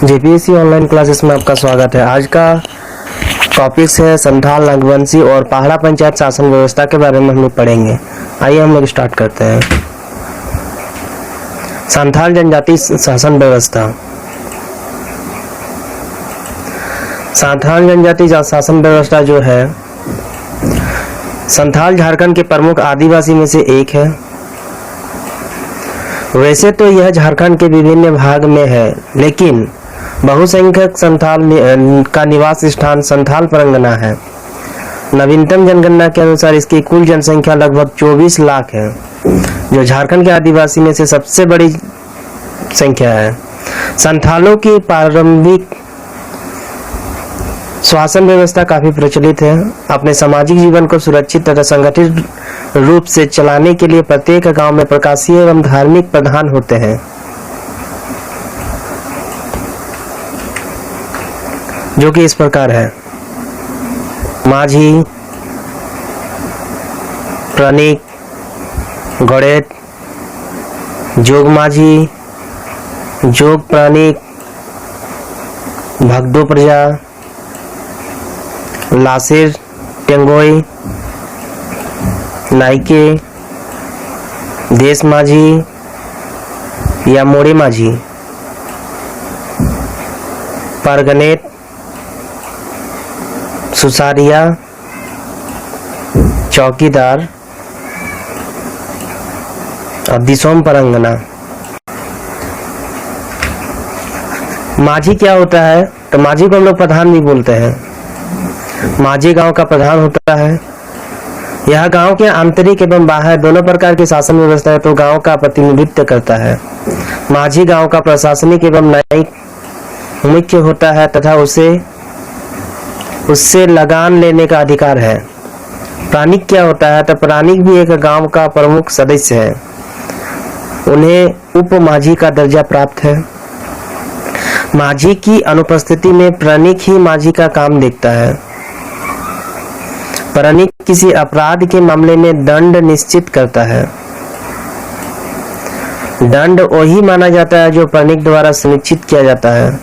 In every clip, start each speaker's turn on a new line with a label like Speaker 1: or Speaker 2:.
Speaker 1: JPSC online classes में आपका स्वागत है। आज का टॉपिक्स है संथाल, नागवंशी और पहाड़ा पंचायत शासन व्यवस्था के बारे में हम लोग पढ़ेंगे। आइए हम लोग स्टार्ट करते हैं। संथाल जनजाति शासन व्यवस्था। संथाल जनजाति शासन व्यवस्था जो है, संथाल झारखंड के प्रमुख आदिवासी में से एक है। वैसे तो यह झारखंड के विभिन्न भाग में है, लेकिन बहुसंख्यक संथाल का निवास स्थान संथाल परगना है। नवीनतम जनगणना के अनुसार इसकी कुल जनसंख्या लगभग 24 लाख है, जो झारखंड के आदिवासी में से सबसे बड़ी संख्या है। संथालों की प्रारंभिक शासन व्यवस्था काफी प्रचलित है। अपने सामाजिक जीवन को सुरक्षित तथा संगठित रूप से चलाने के लिए प्रत्येक गांव में प्रकाशीय एवं धार्मिक प्रधान होते हैं, जो कि इस प्रकार है: माझी, प्राणिक, गौड़ेत, जोग माझी, जोग प्राणिक, भगदो प्रजा, लासेर टेंगोई, नाइके, देश माझी या मोड़े माझी, परगनेत, सुसारिया, चौकीदार और दिसोम परगना। माझी क्या होता है? तो माझी को हम लोग प्रधान भी बोलते हैं। माझी गांव का प्रधान होता है। यह गांव के आंतरिक एवं बाहर दोनों प्रकार की शासन व्यवस्था है तो गांव का प्रतिनिधित्व करता है। माझी गांव का प्रशासनिक एवं न्यायिक मुख्य होता है तथा उससे लगान लेने का अधिकार है। प्राणिक क्या होता है? तो प्राणिक भी एक गांव का प्रमुख सदस्य है। उन्हें उप माझी का दर्जा प्राप्त है। माझी की अनुपस्थिति में प्राणिक ही माझी का काम देखता है। प्राणिक किसी अपराध के मामले में दंड निश्चित करता है। दंड वही माना जाता है जो प्राणिक द्वारा सुनिश्चित किया जाता है।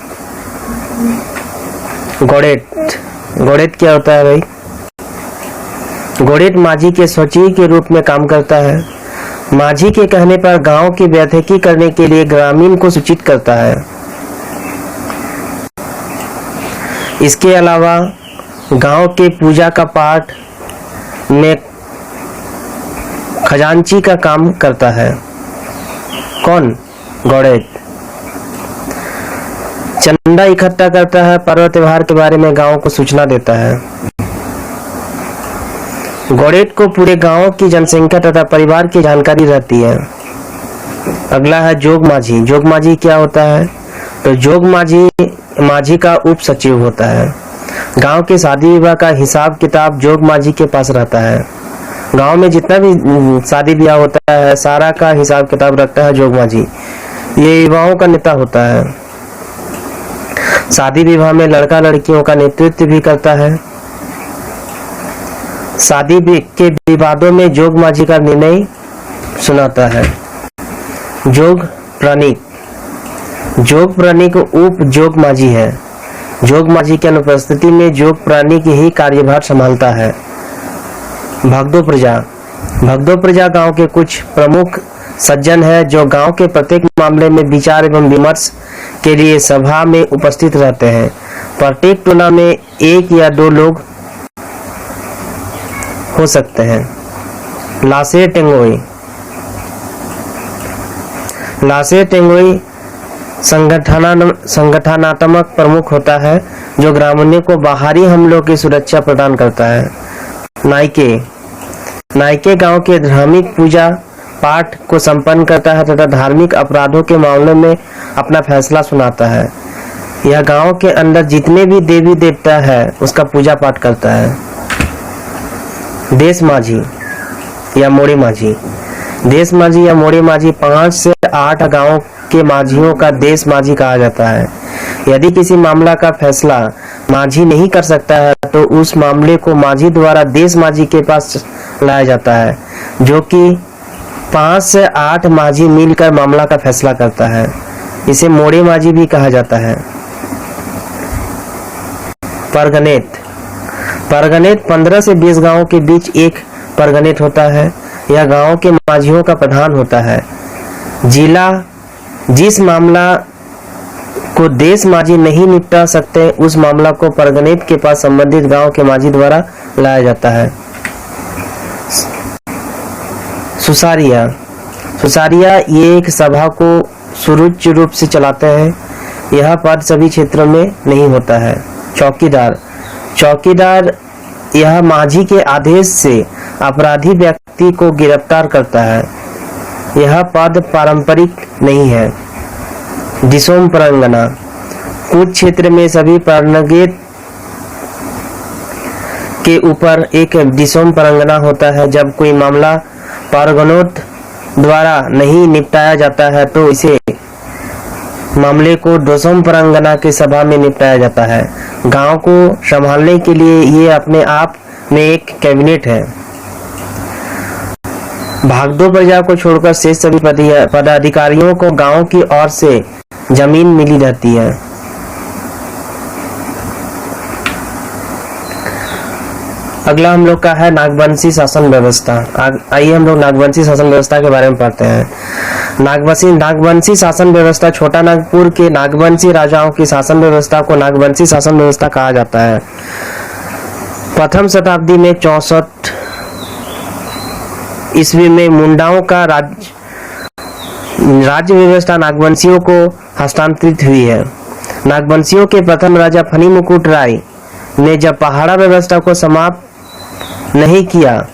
Speaker 1: गौड़ेत क्या होता है भाई? गौड़ेत माझी के सचिव के रूप में काम करता है। माझी के कहने पर गांव की बैठकी करने के लिए ग्रामीण को सूचित करता है। इसके अलावा गांव के पूजा का पाठ में खजांची का काम करता है। कौन? गौड़ेत। चंदा इकट्ठा करता है। पर्व त्योहार के बारे में गांव को सूचना देता है। गौड़ेत को पूरे गांव की जनसंख्या तथा परिवार की जानकारी रहती है। अगला है जोग माझी। जोग माझी क्या होता है? तो जोग माझी का उप सचिव होता है। गांव के शादी विवाह का हिसाब किताब जोग माझी के पास रहता है। गांव में जितना भी शादी ब्याह होता है सारा का हिसाब किताब रखता है जोग माझी। ये युवाओं का नेता होता है। शादी विवाह में लड़का लड़कियों का नेतृत्व भी करता है। शादी के विवादों में जोग माझी का निर्णय सुनाता है। जोग प्राणिक उप जोग माझी है। जोग माझी की अनुपस्थिति में जोग प्राणिक ही कार्यभार संभालता है। भगदो प्रजा गांव के कुछ प्रमुख सज्जन है जो गांव के प्रत्येक मामले में विचार एवं विमर्श के लिए सभा में उपस्थित रहते हैं। प्रत्येक टोला में एक या दो लोग हो सकते हैं। लासेर टेंगोई संगठनात्मक प्रमुख होता है जो ग्रामीणों को बाहरी हमलों की सुरक्षा प्रदान करता है। नाइके गांव के धार्मिक पूजा पाठ को संपन्न करता है तथा धार्मिक अपराधों के मामले में अपना फैसला सुनाता है। यह गांव के अंदर जितने भी देवी देवता है उसका पूजा पाठ करता है। देश माझी या मोड़े माझी 5 से 8 गांव के माझियों का देश माझी कहा जाता है। यदि किसी मामला का फैसला माझी नहीं कर सकता है तो उस मामले को माझी द्वारा देश माझी के पास लाया जाता है, जो कि 5 से 8 माझी मिलकर मामला का फैसला करता है। इसे मोड़े माझी भी कहा जाता है। परगनेट। परगनेट 15 से 20 गांवों के बीच एक परगनेट होता है। यह गांव के माझियों का प्रधान होता है। जिला जिस मामला को देश माझी नहीं निपटा सकते, उस मामला को परगनेट के पास संबंधित गांव के माझी द्वारा लाया जाता है। सुसारिया। सुसारिया ये एक सभा को सुचारू रूप से चलाते हैं। यह पद सभी क्षेत्रों में नहीं होता है। चौकीदार। चौकीदार यह माझी के आदेश से अपराधी व्यक्ति को गिरफ्तार करता है। यह पद पारंपरिक नहीं है। दिसोम परगना। कुछ क्षेत्र में सभी परगनेट के ऊपर एक दिसोम परगना होता है। जब कोई मामला परगनोट द्वारा नहीं निपटाया जाता है तो इसे मामले को दोसम परगना के सभा में निपटाया जाता है। गांव को संभालने के लिए ये अपने आप में एक कैबिनेट है। भागदो प्रजा को छोड़कर शेष सभी पदाधिकारियों को गांव की ओर से जमीन मिली रहती है। अगला हम लोग का है नागवंशी शासन व्यवस्था। आइए हम लोग नागवंशी शासन व्यवस्था के बारे में पढ़ते हैं। नागवंशी शासन व्यवस्था छोटा नागपुर के नागवंशी राजाओं की शासन व्यवस्था को नागवंशी शासन व्यवस्था कहा जाता है। प्रथम शताब्दी में 64 ईस्वी में मुंडाओं का राज्य व्यवस्था नागवंशियों को हस्तांतरित हुई है। नागवंशियों के प्रथम राजा फनी मुकुट राय ने जब पहाड़ा व्यवस्था को समाप्त नहीं किया,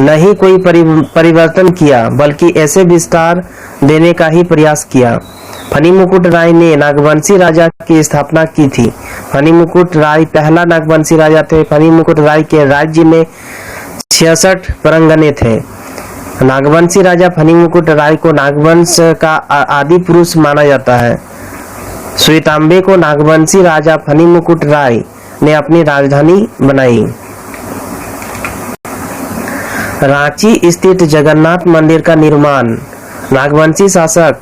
Speaker 1: नहीं कोई परिवर्तन किया, बल्कि ऐसे विस्तार देने का ही प्रयास किया। फनी मुकुट राय ने नागवंशी राजा की स्थापना की थी। फनी मुकुट राय पहला नागवंशी राजा थे। फनी मुकुट राय के राज्य में 66 परगने थे। नागवंशी राजा फनी मुकुट राय को नागवंश का आदि पुरुष माना जाता है। श्वेतांबे को नागवंशी राजा फनी मुकुट राय ने अपनी राजधानी बनाई। रांची स्थित जगन्नाथ मंदिर का निर्माण नागवंशी शासक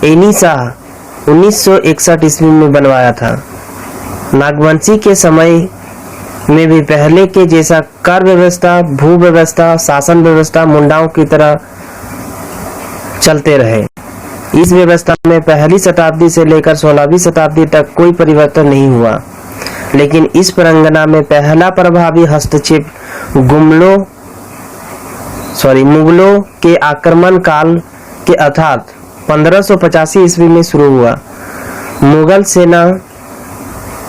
Speaker 1: एनी शाह 1961 ईस्वी में बनवाया था। नागवंशी के समय में भी पहले के जैसा कर व्यवस्था, भू व्यवस्था, शासन व्यवस्था मुंडाओं की तरह चलते रहे। इस व्यवस्था में पहली शताब्दी से लेकर 16वीं शताब्दी तक कोई परिवर्तन नहीं हुआ। लेकिन इस परगना में पहला प्रभावी हस्तक्षेप मुगलों के आक्रमण काल के अर्थात 1585 ईस्वी में शुरू हुआ। मुगल सेना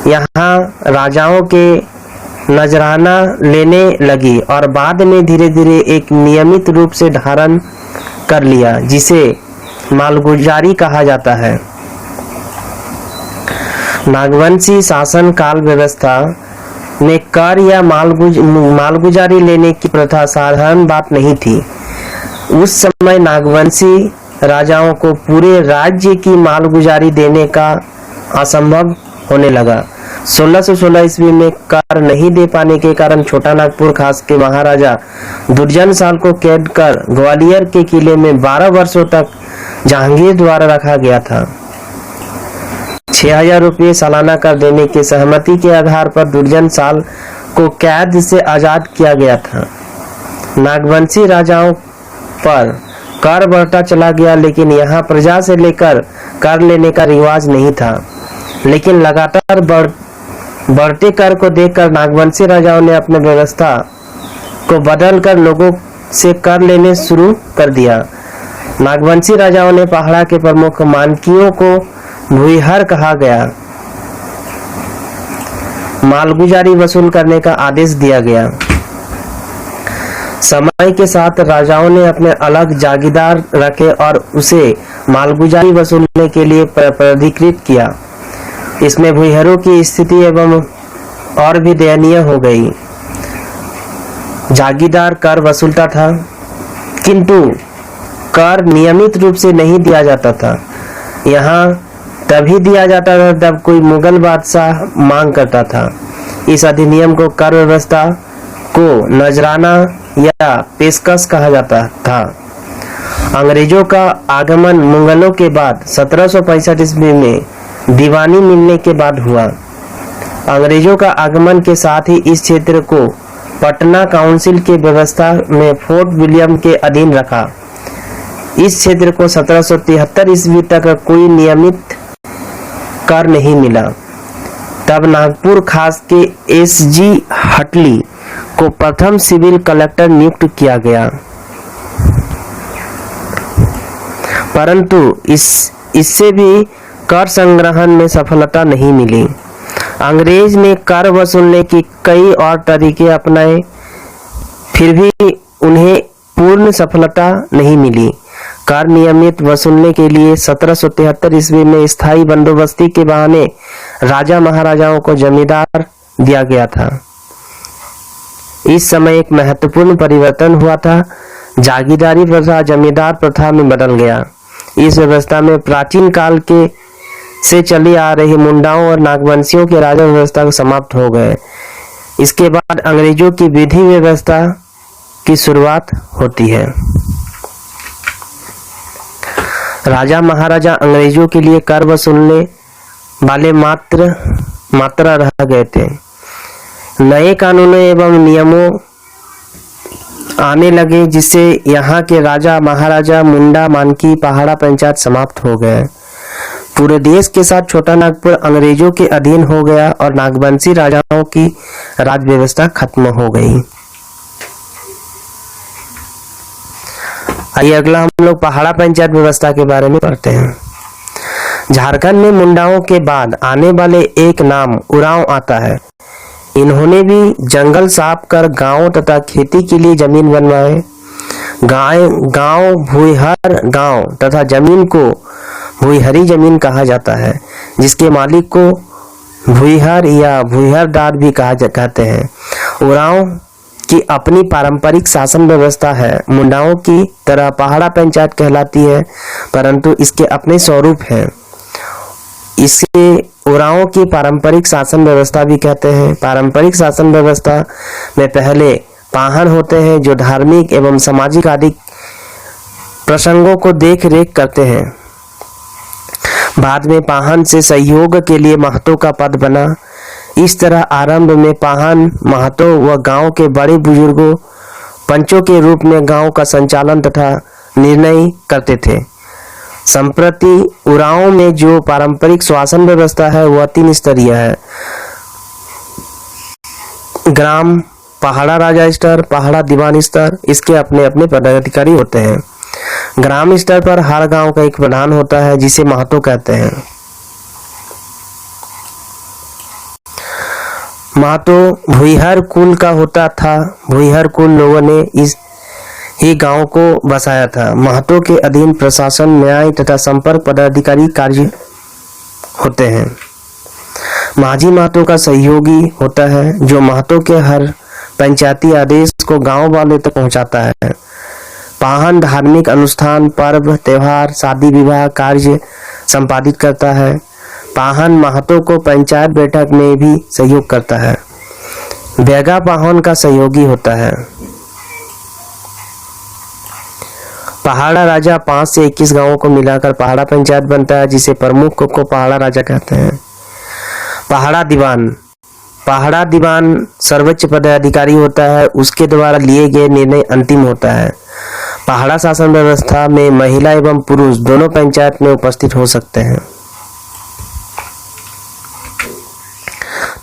Speaker 1: यहाँ राजाओं के नजराना लेने लगी और बाद में धीरे धीरे एक नियमित रूप से धारण कर लिया, जिसे मालगुजारी कहा जाता है। नागवंशी शासन काल व्यवस्था में कर या मालगुजारी लेने की प्रथा साधारण बात नहीं थी। उस समय नागवंशी राजाओं को पूरे राज्य की मालगुजारी देने का असंभव होने लगा। 1616 ईस्वी में कर नहीं दे पाने के कारण छोटा नागपुर खास के महाराजा दुर्जन साल को कैद कर ग्वालियर के किले में 12 वर्षों तक जहांगीर द्वारा रखा गया था। 6000 रुपये सालाना कर देने की सहमति के आधार पर दुर्जन साल को कैद से आजाद किया गया था। नागवंशी राजाओं पर कर बढ़ता चला गया, लेकिन यहाँ प्रजा से लेकर कर लेने का रिवाज नहीं था। लेकिन लगातार बढ़ते कर को देखकर नागवंशी राजाओं ने अपने व्यवस्था को बदलकर लोगों से कर लेने शुरू कर दिया। नागवंशी राजाओं ने पहाड़ा के प्रमुख मानकियों को भूइहर कहा गया मालगुजारी वसूल करने का आदेश दिया गया। समय के साथ राजाओं ने अपने अलग जागीरदार रखे और उसे मालगुजारी वसूलने के लिए प्राधिकृत किया। इसमें भूइहरों की स्थिति एवं और भी दयनीय हो गई। जागीरदार कर वसूलता था, किंतु कर नियमित रूप से नहीं दिया जाता था। यहाँ तभी दिया जाता था जब कोई मुगल बादशाह मांग करता था। इस अधिनियम को कर व्यवस्था को नजराना या पेशकश कहा जाता था। अंग्रेजों का आगमन मुगलों के बाद 1765 ईस्वी में दीवानी मिलने के बाद हुआ। अंग्रेजों का आगमन के साथ ही इस क्षेत्र को पटना काउंसिल के व्यवस्था में फोर्ट विलियम के अधीन रखा। इस क्षेत्र को 1773 ईस्वी तक कोई नियमित कर नहीं मिला। तब नागपुर खास के एस.जी. हटली को प्रथम सिविल कलेक्टर नियुक्त किया गया, परंतु इससे भी कर संग्रहण में सफलता नहीं मिली। अंग्रेज ने कर वसूलने की कई और तरीके अपनाए, फिर भी उन्हें पूर्ण सफलता नहीं मिली। कर नियमित वसूलने के लिए 1773 ईस्वी में स्थायी बंदोबस्ती के बहाने राजा महाराजाओं को जमींदार दिया गया था। इस समय एक महत्वपूर्ण परिवर्तन हुआ था। जागीरदारी प्रथा जमींदार प्रथा में बदल गया। इस व्यवस्था में प्राचीन काल के से चली आ रही मुंडाओं और नागवंशियों के राजा व्यवस्था को समाप्त हो गए। इसके बाद अंग्रेजों की विधि व्यवस्था की शुरुआत होती है। राजा महाराजा अंग्रेजों के लिए कर वसूलने वाले मात्रा रह गए थे। नए कानूनों एवं नियमों आने लगे, जिससे यहाँ के राजा महाराजा मुंडा मानकी पहाड़ा पंचायत समाप्त हो गए। पूरे देश के साथ छोटा नागपुर अंग्रेजों के अधीन हो गया और नागवंशी राजाओं की राज व्यवस्था खत्म हो गई। आइए अगला हम लोग पहाड़ा पंचायत व्यवस्था के बारे में पढ़ते हैं। झारखंड में मुंडाओं के बाद आने वाले एक नाम उरांव आता है। इन्होंने भी जंगल साफ कर गांव तथा खेती के लिए जमीन बनवाए। गांव भूइहर गांव तथा जमीन को भूइहरी जमीन कहा जाता है, जिसके मालिक को भूइहर या भूइहरदार भी कहते हैं। उरांव की अपनी पारंपरिक शासन व्यवस्था है। मुंडाओं की तरह पहाड़ा पंचायत कहलाती है, परंतु इसके अपने स्वरूप हैं। इसे उरांव की पारंपरिक शासन व्यवस्था भी कहते हैं। पारंपरिक शासन व्यवस्था में पहले पाहन होते हैं, जो धार्मिक एवं सामाजिक आदि प्रसंगों को देख रेख करते हैं। बाद में पाहन से सहयोग के लिए महतो का पद बना। इस तरह आरंभ में पाहन महतो व गांव के बड़े बुजुर्गों पंचों के रूप में गांव का संचालन तथा निर्णय करते थे। संप्रति उरांव में जो पारंपरिक शासन व्यवस्था है वह 3 स्तरीय है। ग्राम, पहाड़ा राजा स्तर, पहाड़ा दीवान स्तर। इसके अपने अपने पदाधिकारी होते हैं। ग्राम स्तर पर हर गांव का एक प्रधान होता है, जिसे महतो कहते हैं। महतो भूइहर कुल का होता था। भूइहर कुल लोगों ने इस ही गांव को बसाया था। महतो के अधीन प्रशासन, न्याय तथा संपर्क पदाधिकारी कार्य होते हैं। माझी महतो का सहयोगी होता है, जो महतो के हर पंचायती आदेश को गांव वाले तक पहुंचाता है। पाहन धार्मिक अनुष्ठान, पर्व, त्योहार, शादी विवाह कार्य संपादित करता है। पाहन महतो को पंचायत बैठक में भी सहयोग करता है। बेगा पाहन का सहयोगी होता है। पहाड़ा राजा 5 से 21 गांवों को मिलाकर पहाड़ा पंचायत बनता है, जिसे प्रमुख को पहाड़ा राजा कहते हैं। पहाड़ा दीवान। पहाड़ा दीवान सर्वोच्च पदाधिकारी होता है। उसके द्वारा लिए गए निर्णय अंतिम होता है। पहाड़ा शासन व्यवस्था में महिला एवं पुरुष दोनों पंचायत में उपस्थित हो सकते हैं।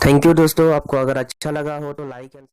Speaker 1: थैंक यू दोस्तों। आपको अगर अच्छा लगा हो तो लाइक